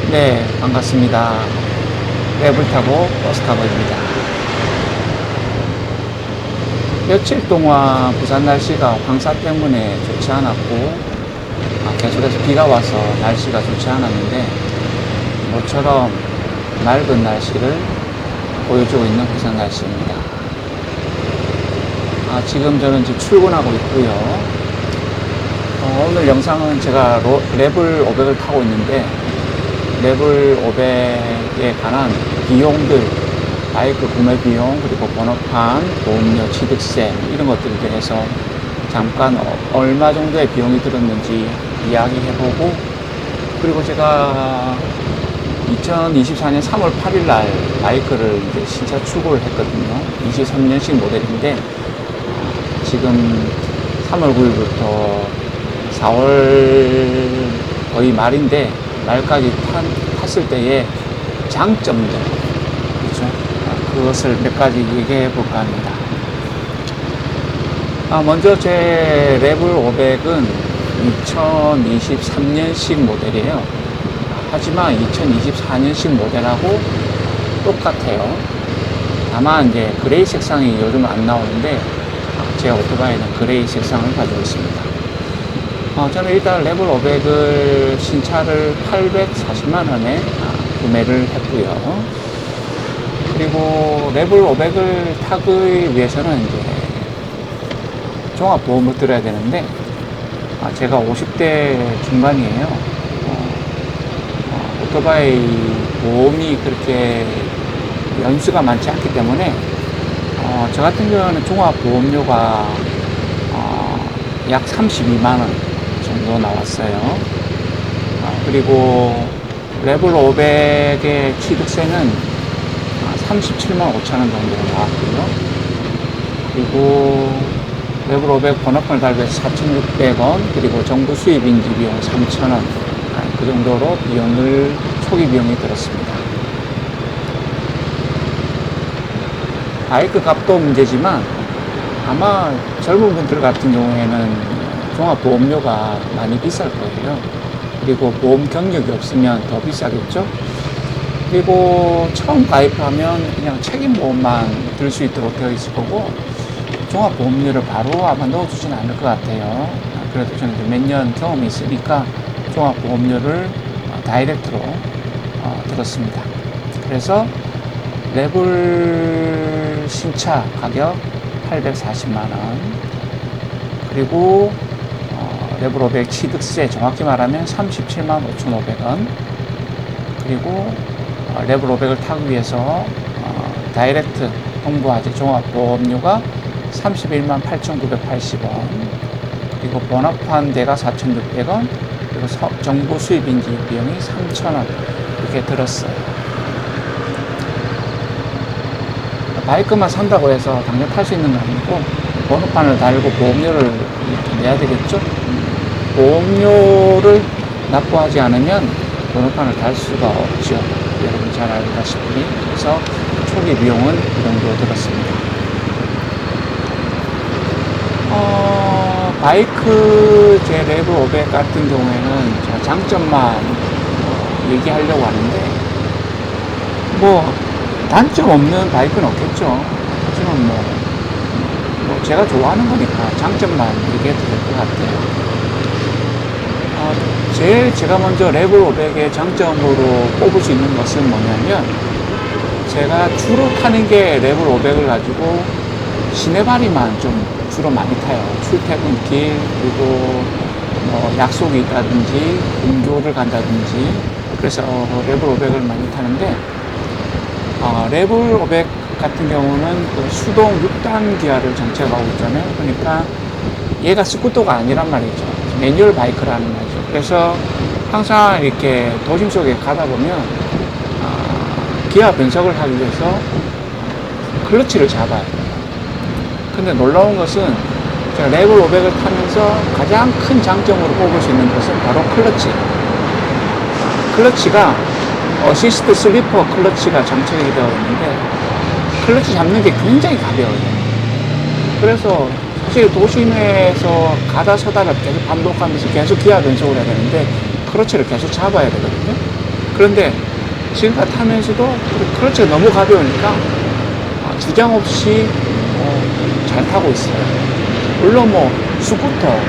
네, 반갑습니다. 랩을 타고 버스 타고입니다. 며칠 동안 부산 날씨가 황사 때문에 좋지 않았고, 계속해서 비가 와서 날씨가 좋지 않았는데, 모처럼 맑은 날씨를 보여주고 있는 부산 날씨입니다. 지금 저는 지금 출근하고 있고요. 오늘 영상은 제가 랩을 500을 타고 있는데, 랩을 500에 관한 비용들, 바이크 구매 비용, 그리고 번호판, 보험료, 취득세 이런 것들에 대해서 잠깐 얼마 정도의 비용이 들었는지 이야기해보고, 그리고 제가 2024년 3월 8일 날 바이크를 이제 신차 출고를 했거든요. 23년식 모델인데 지금 3월 9일부터 4월 거의 말인데 말까지 탔을 때의 장점들, 그렇죠? 그것을 몇 가지 얘기해 볼까 합니다. 먼저 제 랩을 500은 2023년식 모델이에요. 하지만 2024년식 모델하고 똑같아요. 다만 이제 그레이 색상이 요즘 안 나오는데 제 오토바이는 그레이 색상을 가지고 있습니다. 저는 일단 랩을 500을 신차를 840만원에 구매를 했고요. 그리고 랩을 500을 타기 위해서는 이제 종합보험을 들어야 되는데, 제가 50대 중반이에요. 오토바이 보험이 그렇게 연수가 많지 않기 때문에, 저 같은 경우는 종합보험료가 약 32만원 정도 나왔어요. 그리고 랩을 500의 취득세는 37만 5천원 정도 나왔고요. 그리고 랩을 500 번호판을 달고해서 4,600원, 그리고 정부 수입인지 비용 3,000원, 그 정도로 초기 비용이 들었습니다. 바이크 값도 문제지만 아마 젊은 분들 같은 경우에는 종합보험료가 많이 비쌀 거예요. 그리고 보험 경력이 없으면 더 비싸겠죠. 그리고 처음 가입하면 그냥 책임보험만 들 수 있도록 되어 있을 거고, 종합보험료를 바로 아마 넣어주진 않을 것 같아요. 그래도 저는 몇 년 경험이 있으니까 종합보험료를 다이렉트로 들었습니다. 그래서 랩을 신차 가격 840만원, 그리고 랩을 500 취득세 정확히 말하면 37만 5,500원, 그리고 랩을 500을 타기 위해서 다이렉트 홍보하지 종합보험료가 31만 8,980원, 그리고 번호판 대가 4,600원, 그리고 정부 수입인지 비용이 3,000원 이렇게 들었어요. 바이크만 산다고 해서 당장 탈 수 있는 건 아니고 번호판을 달고 보험료를 이렇게 내야 되겠죠. 보험료를 납부하지 않으면 번호판을 달 수가 없죠. 여러분 잘 알다시피. 그래서 초기 비용은 이 정도 들었습니다. 바이크 제 랩을 500 같은 경우에는 제가 장점만 얘기하려고 하는데, 뭐 단점 없는 바이크는 없겠죠. 하지만 뭐 제가 좋아하는 거니까 장점만 얘기해도 될 것 같아요. 제가 먼저 랩을 500의 장점으로 꼽을 수 있는 것은 뭐냐면, 제가 주로 타는 게 랩을 500을 가지고 시내발이만 좀 주로 많이 타요. 출퇴근길, 그리고 뭐 약속이 있다든지 공조를 간다든지, 그래서 랩을 500을 많이 타는데, 랩을 500 같은 경우는 그 수동 6단 기아를 장착하고 있잖아요. 그러니까 얘가 스쿠터가 아니란 말이죠. 매뉴얼 바이크라는 말이죠. 그래서 항상 이렇게 도심 속에 가다 보면 기아 변속을 하기 위해서 클러치를 잡아야 돼요. 근데 놀라운 것은 제가 랩을 500을 타면서 가장 큰 장점으로 꼽을 수 있는 것은 바로 클러치. 클러치가 어시스트 슬리퍼 클러치가 장착이 되어 있는데, 클러치 잡는 게 굉장히 가벼워요. 그래서 사실 도심에서 가다 서다를 계속 반복하면서 계속 기아 변속을 해야 되는데, 클러치를 계속 잡아야 되거든요. 그런데 지금까지 타면서도 클러치가 너무 가벼우니까 주장 없이 잘 타고 있어요. 물론 뭐 스쿠터,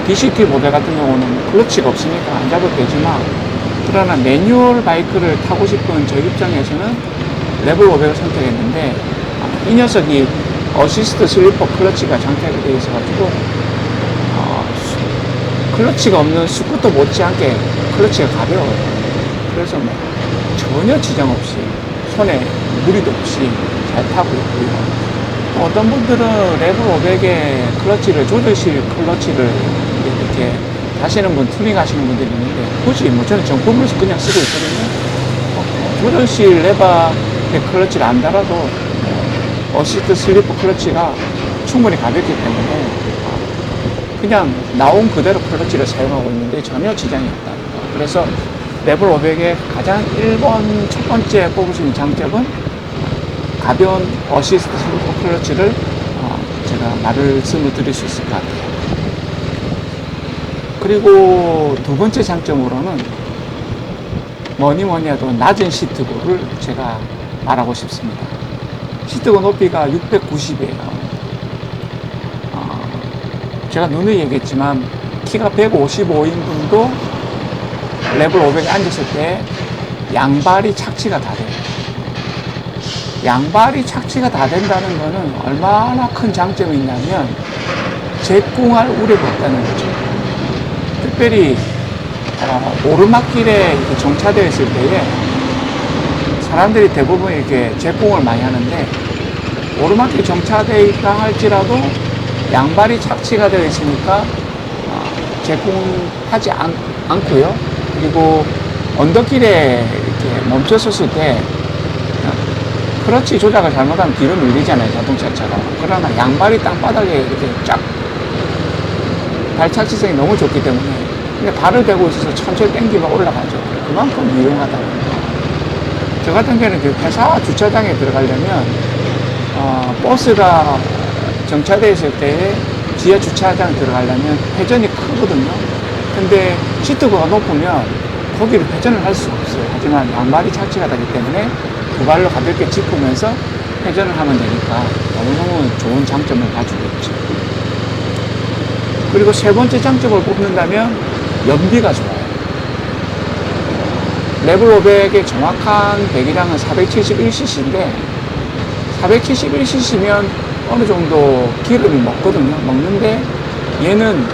DCT 모델 같은 경우는 클러치가 없으니까 안 잡아도 되지만, 그러나 매뉴얼 바이크를 타고 싶은 저 입장에서는 레벨 500을 선택했는데, 이 녀석이 어시스트 슬리퍼 클러치가 장착이 되어 있어가지고 클러치가 없는 스쿠터 못지않게 클러치가 가벼워요. 그래서 뭐 전혀 지장 없이, 손에 무리도 없이 잘 타고 있고요. 또 어떤 분들은 레벨 500의 클러치를, 조절실 클러치를 이렇게 하시는 분, 튜닝 하시는 분들이 있는데, 굳이 뭐 저는 정품으로서 그냥 쓰고 있거든요. 조절실 레버의 클러치를 안 달아도 어시스트 슬리퍼 클러치가 충분히 가볍기 때문에 그냥 나온 그대로 클러치를 사용하고 있는데 전혀 지장이 없다. 그래서 레벨 500의 가장 1번, 첫 번째 뽑을 수 있는 장점은 가벼운 어시스트 슬리퍼 클러치를 제가 말씀을 드릴 수 있을 것 같아요. 그리고 두 번째 장점으로는 뭐니 해도 낮은 시트고를 제가 말하고 싶습니다. 시트고 높이가 690이에요. 제가 누누이 얘기했지만 키가 155인 분도 레벨 500에 앉았을 때 양발이 착지가 다 돼요. 양발이 착지가 다 된다는 거는 얼마나 큰 장점이 있냐면 제꿍할 우려가 없다는 거죠. 특별히 오르막길에 정차되어 있을 때에 사람들이 대부분 이렇게 제꿍을 많이 하는데, 오르막길 정차되어 있다 할지라도 양발이 착지가 되어 있으니까 제꿍하지 않고요. 그리고 언덕길에 이렇게 멈춰섰을 때 클러치 조작을 잘못하면 뒤로 밀리잖아요, 자동차처럼. 그러나 양발이 땅바닥에 이렇게 쫙 발착지성이 너무 좋기 때문에 그냥 발을 대고 있어서 천천히 당기면 올라가죠. 그만큼 유용하다는 거예요. 저 같은 경우는 그 회사 주차장에 들어가려면 버스가 정차되어 있을 때 지하 주차장 들어가려면 회전이 크거든요. 근데 시트고가 높으면 거기를 회전을 할 수가 없어요. 하지만 양발이 착지가 되기 때문에 두 발로 가볍게 짚으면서 회전을 하면 되니까 너무너무 좋은 장점을 가지고 있죠. 그리고 세 번째 장점을 뽑는다면 연비가 좋아요. 레벨 500의 정확한 배기량은 471cc인데 471cc면 어느 정도 기름이 먹거든요. 먹는데 얘는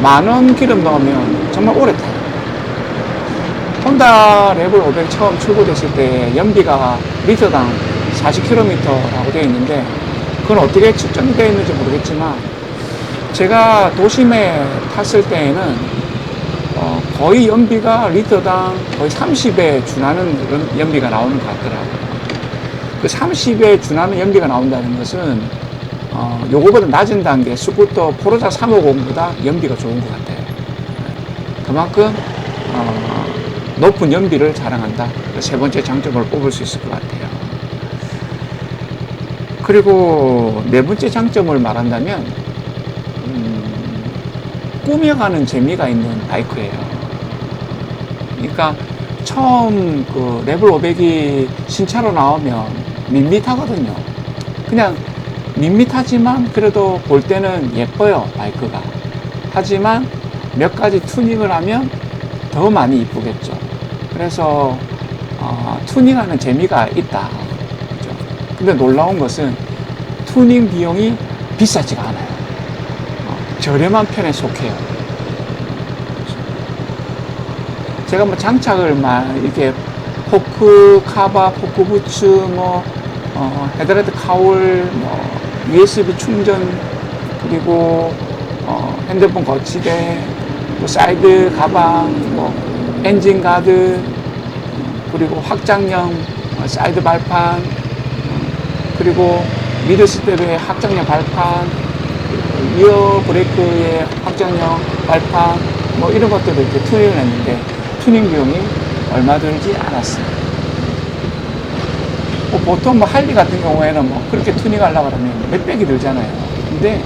10,000원 기름 넣으면 정말 오래 타요. 혼다 레벨 500 처음 출고됐을 때 연비가 리터당 40km라고 되어 있는데, 그건 어떻게 측정이 되어 있는지 모르겠지만 제가 도심에 탔을 때에는 거의 연비가 리터당 거의 30에 준하는 연비가 나오는 것 같더라고요. 그 30에 준하는 연비가 나온다는 것은 요거보다 낮은 단계 스쿠터 포르자 350보다 연비가 좋은 것 같아요. 그만큼 높은 연비를 자랑한다. 세 번째 장점을 뽑을 수 있을 것 같아요. 그리고 네 번째 장점을 말한다면 꾸며가는 재미가 있는 바이크예요. 그러니까 처음 그 레벨 500이 신차로 나오면 밋밋하거든요. 그냥 밋밋하지만 그래도 볼 때는 예뻐요, 바이크가. 하지만 몇 가지 튜닝을 하면 더 많이 이쁘겠죠. 그래서 튜닝하는 재미가 있다. 그렇죠? 근데 놀라운 것은 튜닝 비용이 비싸지가 않아요. 저렴한 편에 속해요. 제가 뭐 장착을 막 이렇게 포크 카바, 포크 부츠, 헤드라이트 카울, USB 충전, 그리고 핸드폰 거치대, 사이드 가방, 엔진 가드, 그리고 확장형 사이드 발판, 그리고 미드 스텝의 확장형 발판, 리어 브레이크의 확장형 발판, 이런 것들을 이렇게 튜닝을 했는데 튜닝 비용이 얼마 들지 않았어요. 보통 할리 같은 경우에는 그렇게 튜닝하려고 하면 몇백이 들잖아요. 근데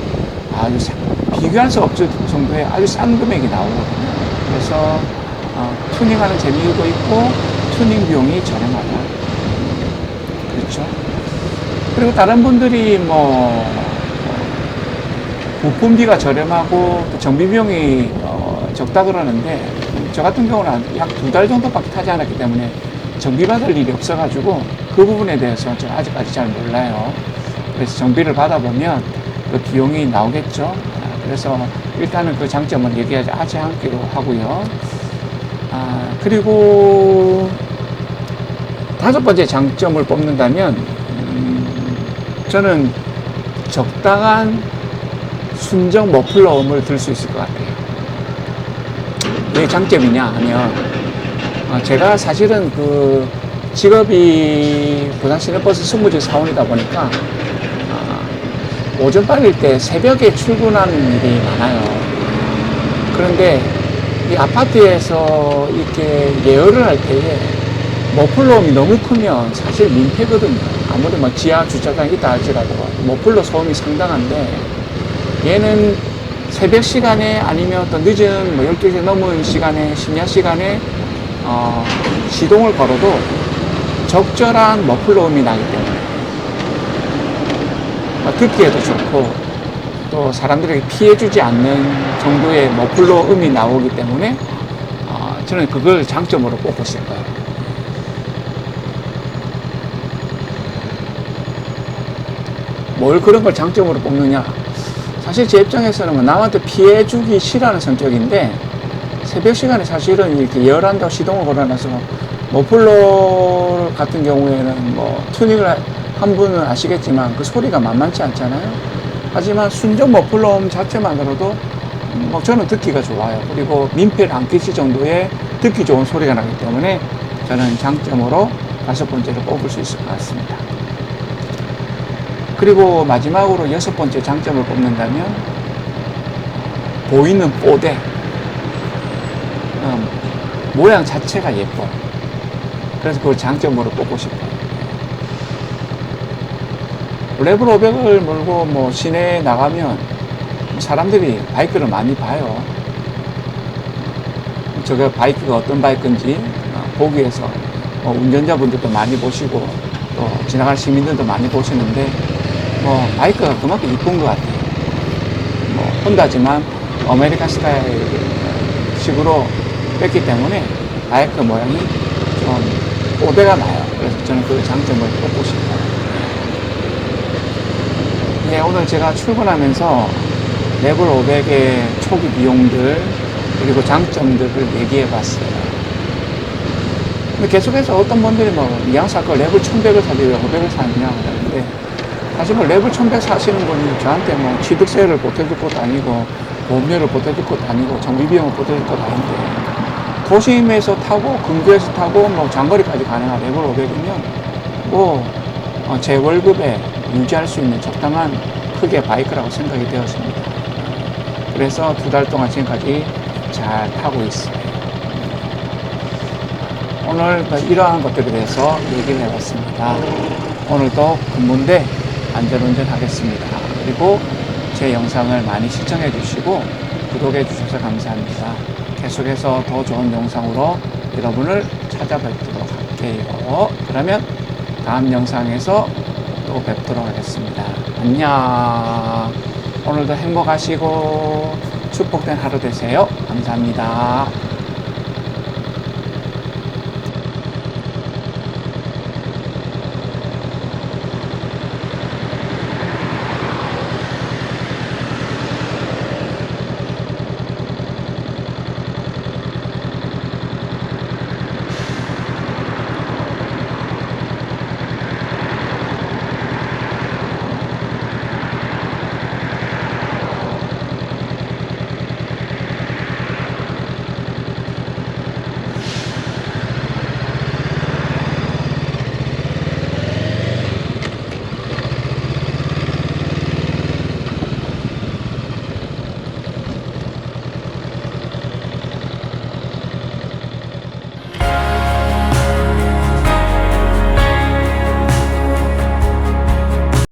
아주 비교할 수 없을 정도의 아주 싼 금액이 나오거든요. 그래서 튜닝하는 재미도 있고 튜닝 비용이 저렴하다. 그렇죠. 그리고 다른 분들이 뭐 부품비가 저렴하고 정비 비용이 적다 그러는데, 저 같은 경우는 약 2달 정도밖에 타지 않았기 때문에 정비 받을 일이 없어가지고 그 부분에 대해서 제가 아직까지 잘 몰라요. 그래서 정비를 받아보면 그 비용이 나오겠죠. 그래서 일단은 그 장점은 얘기하지 않기로 하고요. 그리고 5번째 장점을 뽑는다면, 저는 적당한 순정 머플러음을 들 수 있을 것 같아요. 왜 장점이냐 하면, 제가 사실은 그 직업이 부산 시내버스 승무직 사원이다 보니까 오전반일 때 새벽에 출근하는 일이 많아요. 그런데 이 아파트에서 이렇게 예열을 할 때에 머플러음이 너무 크면 사실 민폐거든요. 아무리 뭐 지하 주차장이 있다 할지라도 머플러 소음이 상당한데, 얘는 새벽 시간에 아니면 또 늦은 뭐 12시 넘은 시간에, 심야 시간에 시동을 걸어도 적절한 머플러음이 나기 때문에 듣기에도 좋고, 또 사람들에게 피해주지 않는 정도의 머플러음이 나오기 때문에 저는 그걸 장점으로 꼽고 싶어요. 뭘 그런 걸 장점으로 뽑느냐? 사실 제 입장에서는 뭐 남한테 피해주기 싫어하는 성격인데, 새벽 시간에 사실은 이렇게 예열한다고 시동을 걸어놔서 머플러 같은 경우에는 뭐 튜닝을 한 분은 아시겠지만 그 소리가 만만치 않잖아요. 하지만 순정 머플러음 자체만으로도 뭐 저는 듣기가 좋아요. 그리고 민폐를 안 끼칠 정도의 듣기 좋은 소리가 나기 때문에 저는 장점으로 5번째를 뽑을 수 있을 것 같습니다. 그리고 마지막으로 6번째 장점을 뽑는다면, 보이는 뽀대. 모양 자체가 예뻐. 그래서 그걸 장점으로 뽑고 싶어요. 레벨 500을 몰고 뭐 시내에 나가면 사람들이 바이크를 많이 봐요. 저게 바이크가 어떤 바이크인지 보기 위해서 운전자분들도 많이 보시고 또 지나가는 시민들도 많이 보시는데, 뭐 바이크가 그만큼 이쁜 것 같아요. 뭐 혼다지만 아메리칸 스타일 식으로 뺐기 때문에 바이크 모양이 좀 뽀대가 나요. 그래서 저는 그 장점을 뽑고 싶어요. 네, 오늘 제가 출근하면서 레벨 500의 초기 비용들 그리고 장점들을 얘기해 봤어요. 근데 계속해서 어떤 분들이 뭐 이양사 거 레벨 1100을 사지 왜 500을 사느냐 그러는데, 사실 뭐 레벨 1100 사시는 분이 저한테 뭐 취득세를 보태줄 것도 아니고 보험료를 보태줄 것도 아니고 정비 비용을 보태줄 것도 아닌데, 도심에서 타고 근교에서 타고 뭐 장거리까지 가능한 레벨 500이면 뭐 제 월급에 유지할 수 있는 적당한 크기의 바이크라고 생각이 되었습니다. 그래서 2달 동안 지금까지 잘 타고 있어요. 오늘 이러한 것들에 대해서 얘기를 해봤습니다. 오늘도 근무대 안전운전 하겠습니다. 그리고 제 영상을 많이 시청해 주시고 구독해 주셔서 감사합니다. 계속해서 더 좋은 영상으로 여러분을 찾아뵙도록 할게요. 그러면 다음 영상에서 또 뵙도록 하겠습니다. 안녕. 오늘도 행복하시고 축복된 하루 되세요. 감사합니다.